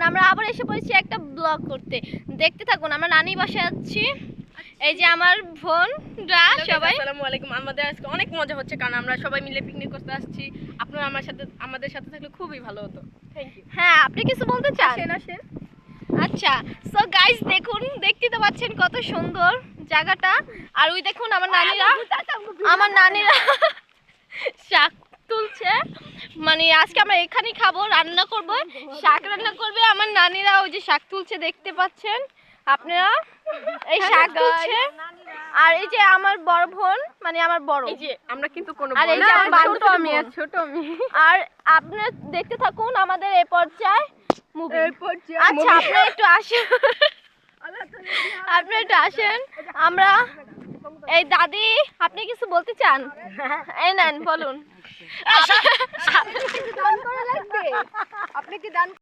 আমরা আবার এসে পড়েছি একটা ব্লগ করতে, দেখতে থাকুন। আমরা নানি বাসায় যাচ্ছি। এই যে আমার বোনরা সবাই। আসসালামু আলাইকুম। আমাদের আজকে অনেক মজা হচ্ছে কারণ আমরা সবাই মিলে পিকনিক করতে আসছি। আপনারা আমাদের সাথে থাকলে খুবই ভালো হতো। Thank you. হ্যাঁ, আপনি কিছু বলতে চান? আসেন। আচ্ছা, সো গাইস দেখুন, দেখতে তো পাচ্ছেন কত সুন্দর জায়গাটা। আর ওই দেখুন আমার নানিরা শাক তুলছে। মানে আজকে আমরা এখানেই খাবো, রান্না করব, শাক রান্না করবে আমার নানিরা। ওই যে শাক তুলছে দেখতে পাচ্ছেন আপনারা, এই শাক তুলছে। আর এই যে আমার বড় বোন, মানে আমার বড়, এই যে আমরা কিন্তু কোনো আর এই যে আমার ছোট আমি বোন। ছোট আমি। আর আপনারা দেখতে থাকুন আমাদের এই পর্যায়ে মুভি। আচ্ছা, আপনারা একটু আসেন, আপনারা একটু আসেন। আমরা এই দাদি, আপনি কিছু বলতে চান? এই নেন, বলুন। আপনি কি দান